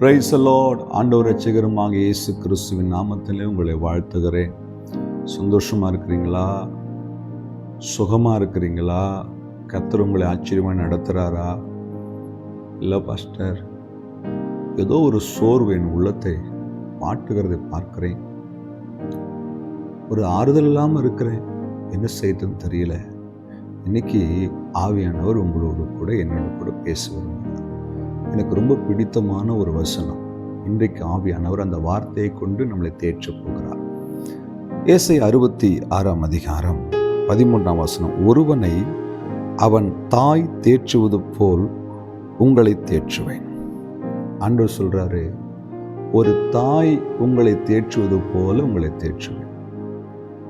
Praise the Lord. ஆண்டவர் இரட்சகருமாக இயேசு கிறிஸ்துவின் நாமத்திலே உங்களை வாழ்த்துகிறேன். சந்தோஷமா இருக்கிறீங்களா? சுகமா இருக்கிறீங்களா? கர்த்தர் உங்களை ஆச்சரியமாக நடத்துகிறாரா? இல்லை பாஸ்டர், ஏதோ ஒரு சோர்வு என் உள்ளத்தை மாட்டுகிறதை பார்க்கிறேன், ஒரு ஆறுதல் இல்லாமல் இருக்கிறேன், என்ன செய்யுதுன்னு தெரியல. இன்னைக்கு ஆவியானவர் உங்களோடு கூட என்னோட கூட பேசுவார். எனக்கு ரொம்ப பிடித்தமான ஒரு வசனம். இன்றைக்கு ஆவியானவர் அந்த வார்த்தையை கொண்டு நம்மளை தேற்றப் போகிறார். ஏசாயா 66 அதிகாரம் 13 வசனம். ஒருவனை அவன் தாய் தேற்றுவது போல் உங்களை தேற்றுவேன். ஆண்டவர் சொல்றாரு, ஒரு தாய் உங்களை தேற்றுவது போல உங்களை தேற்றுவேன்.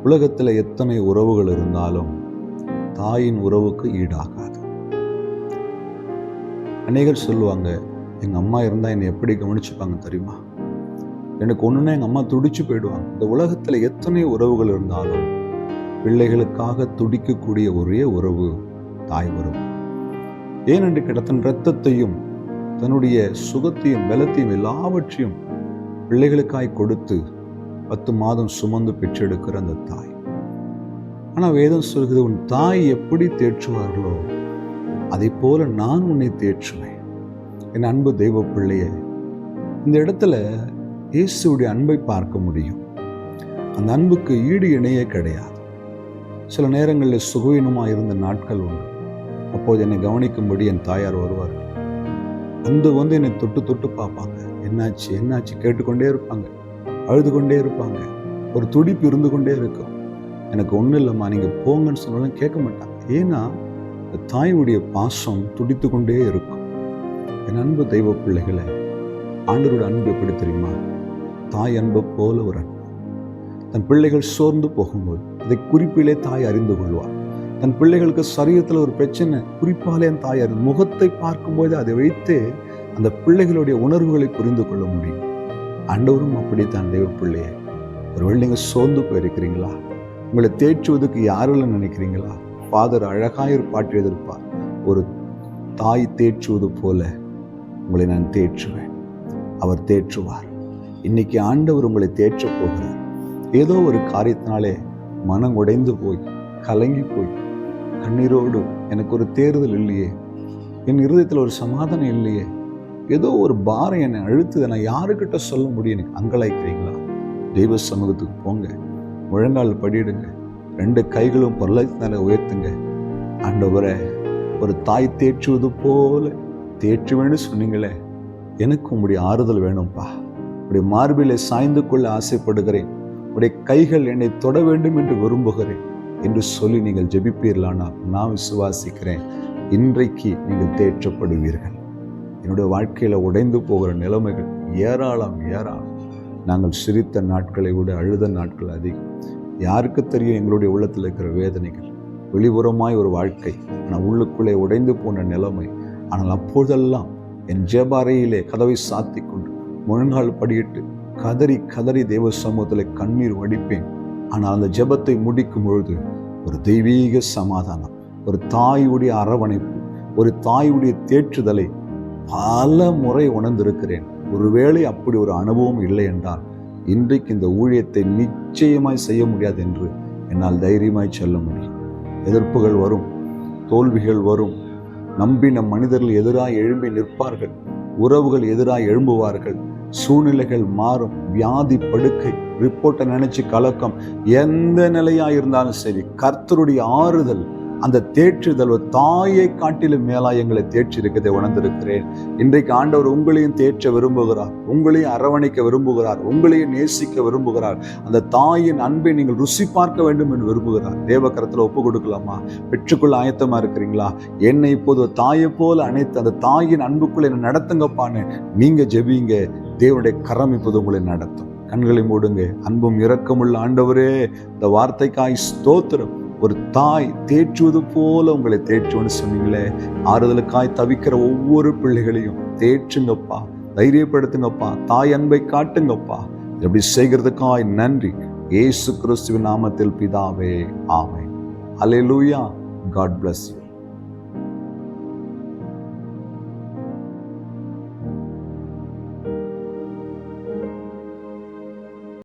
உலகத்தில் எத்தனை உறவுகள் இருந்தாலும் தாயின் உறவுக்கு ஈடாகாது. அநேகர் சொல்லுவாங்க, எங்கள் அம்மா இருந்தால் என்னை எப்படி கவனிச்சுப்பாங்க தெரியுமா? எனக்கு ஒன்றுனா எங்கள் அம்மா துடிச்சு போயிடுவாங்க. இந்த உலகத்தில் எத்தனை உறவுகள் இருந்தாலும் பிள்ளைகளுக்காக துடிக்கக்கூடிய ஒரே உறவு தாய் உறவு. ஏனென்று கேட்ட, தன் இரத்தத்தையும் தன்னுடைய சுகத்தையும் பலத்தையும் எல்லாவற்றையும் பிள்ளைகளுக்காய் கொடுத்து 10 மாதம் சுமந்து பெற்றெடுக்கிற அந்த தாய். ஆனால் வேதம் சொல்கிறது, உன் தாய் எப்படி தேற்றுவார்களோ அதை போல நான் உன்னை தேற்றுவேன். என் அன்பு தெய்வ பிள்ளையே, இந்த இடத்துல இயேசுடைய அன்பை பார்க்க முடியும். அந்த அன்புக்கு ஈடு இணையே கிடையாது. சில நேரங்களில் சுகவீனமாக இருந்த நாட்கள் உண்டு. அப்போது என்னை கவனிக்கும்படி என் தாயார் வருவார்கள். வந்து என்னை தொட்டு தொட்டு பார்ப்பாங்க. என்னாச்சு என்னாச்சு கேட்டுக்கொண்டே இருப்பாங்க, அழுது கொண்டே இருப்பாங்க. ஒரு துடிப்பு இருந்து கொண்டே இருக்கும். எனக்கு ஒன்றும் இல்லைம்மா, நீங்கள் போங்கன்னு சொன்னாலும் கேட்க மாட்டாங்க. ஏன்னா தாயுடைய பாசம் துடித்து கொண்டே இருக்கும். என் அன்பு தெய்வ பிள்ளைகளை, ஆண்டவருடைய அன்பு எப்படி தெரியுமா? தாய் அன்பை போல ஒரு அன்பு. தன் பிள்ளைகள் சோர்ந்து போகும்போது அதை குறிப்பிலே தாய் அறிந்து கொள்வார். தன் பிள்ளைகளுக்கு சரீரத்தில் ஒரு பிரச்சனை, குறிப்பாலே என் தாய் அறிந்து முகத்தை பார்க்கும்போது அதை வைத்து அந்த பிள்ளைகளுடைய உணர்வுகளை புரிந்து கொள்ள முடியும். ஆண்டவரும் அப்படித்தான் தெய்வ பிள்ளையே. ஒருவேளை நீங்கள் சோர்ந்து போயிருக்கிறீங்களா? உங்களை தேற்றுவதற்கு யாரும் நினைக்கிறீங்களா? ஃபாதர் அழகாய் ஒரு பாட்டு எழுதியிருப்பார், ஒரு தாய் தேற்றுவது போல உங்களை நான் தேற்றுவேன். அவர் தேற்றுவார். இன்னைக்கு ஆண்டவர் உங்களை தேற்றப் போகிறார். ஏதோ ஒரு காரியத்தினாலே மனம் உடைந்து போய் கலங்கி போய் கண்ணீரோடு, எனக்கு ஒரு தேறுதல் இல்லையே, என் இருதயத்தில் ஒரு சமாதானம் இல்லையே, ஏதோ ஒரு பாரம் என்னை அழுத்துதை, நான் யாருக்கிட்ட சொல்ல முடியும், எனக்கு அங்கலாய்க்கிறீங்களா? தெய்வ சமூகத்துக்கு போங்க, முழங்கால் படியிடுங்க, 2 கைகளும் பொருளாதார உயர்த்துங்க. ஆண்டவரே, ஒரு தாய் தேற்றுவது போல தேற்றுவேன்னு சொன்னீங்களே, எனக்கு உங்களுடைய ஆறுதல் வேணும்ப்பா. உடைய மார்பிலை சாய்ந்து கொள்ள ஆசைப்படுகிறேன். உடைய கைகள் என்னை தொட வேண்டும் என்று விரும்புகிறேன் என்று சொல்லி நீங்கள் ஜெபிப்பீர்களானா நான் விசுவாசிக்கிறேன், இன்றைக்கு நீங்கள் தேற்றப்படுவீர்கள். என்னுடைய வாழ்க்கையில் உடைந்து போகிற நிலைமைகள் ஏராளம் ஏராளம். நாங்கள் சிரித்த நாட்களை விட அழுத நாட்கள் அதிகம். யாருக்கு தெரியும் எங்களுடைய உள்ளத்தில் இருக்கிற வேதனைகள்? வெளிப்புறமாய் ஒரு வாழ்க்கை, ஆனால் உள்ளுக்குள்ளே உடைந்து போன நிலைமை. ஆனால் அப்போதெல்லாம் என் ஜெபறையிலே கதவை சாத்தி கொண்டு முழங்கால் படியிட்டு கதறி கதறி தேவ சமூகத்தில் கண்ணீர் வடிப்பேன். ஆனால் அந்த ஜெபத்தை முடிக்கும் பொழுது ஒரு தெய்வீக சமாதானம், ஒரு தாயுடைய அரவணைப்பு, ஒரு தாயுடைய தேற்றுதலை பல முறை உணர்ந்திருக்கிறேன். ஒருவேளை அப்படி ஒரு அனுபவம் இல்லை என்றால் இன்றைக்கு இந்த ஊழியத்தை நிச்சயமாய் செய்ய முடியாது என்று என்னால் தைரியமாய் சொல்ல முடியும். எதிர்ப்புகள் வரும், தோல்விகள் வரும், நம்பின மனிதர்கள் எதிராக எழும்பி நிற்பார்கள், உறவுகள் எதிராக எழும்புவார்கள், சூழ்நிலைகள் மாறும், வியாதி படுக்கை, ரிப்போர்ட்டை நினைச்சு கலக்கம், எந்த நிலையாக இருந்தாலும் சரி, கர்த்தருடைய ஆறுதல், அந்த தேற்றுதல் ஒரு தாயை காட்டிலும் மேலா எங்களை தேற்றி இருக்கதை உணர்ந்திருக்கிறேன். இன்றைக்கு ஆண்டவர் உங்களையும் தேற்ற விரும்புகிறார், உங்களையும் அரவணைக்க விரும்புகிறார், உங்களையும் நேசிக்க விரும்புகிறார். அந்த தாயின் அன்பை நீங்கள் ருசி பார்க்க வேண்டும் என்று விரும்புகிறார். தேவக்கரத்தில் ஒப்பு கொடுக்கலாமா? பெற்றுக்கொள்ள ஆயத்தமா இருக்கிறீங்களா? என்னை இப்போது தாயை போல அணைத்து அந்த தாயின் அன்புக்குள்ள என்னை நடத்துங்கப்பான்னு நீங்க ஜெபிங்க. தேவனுடைய கரம் இப்போது உங்களை நடத்தும். கண்களை மூடுங்க. அன்பும் இரக்கமுள்ள ஆண்டவரே, இந்த வார்த்தைக்காய் ஸ்தோத்திரம். ஒரு தாய் தேற்றுவது போல உங்களை தேற்றுன்னு சொன்னீங்களே, ஆறுதலுக்காய் தவிக்கிற ஒவ்வொரு பிள்ளைகளையும் தேற்றுங்கப்பா, தைரியப்படுத்துங்கப்பா, தாய் அன்பை காட்டுங்கப்பா. எப்படி செய்கிறதுக்காய் நன்றி. இயேசு கிறிஸ்துவின் நாமத்தில் பிதாவே, ஆமென். அல்லேலூயா. God bless you.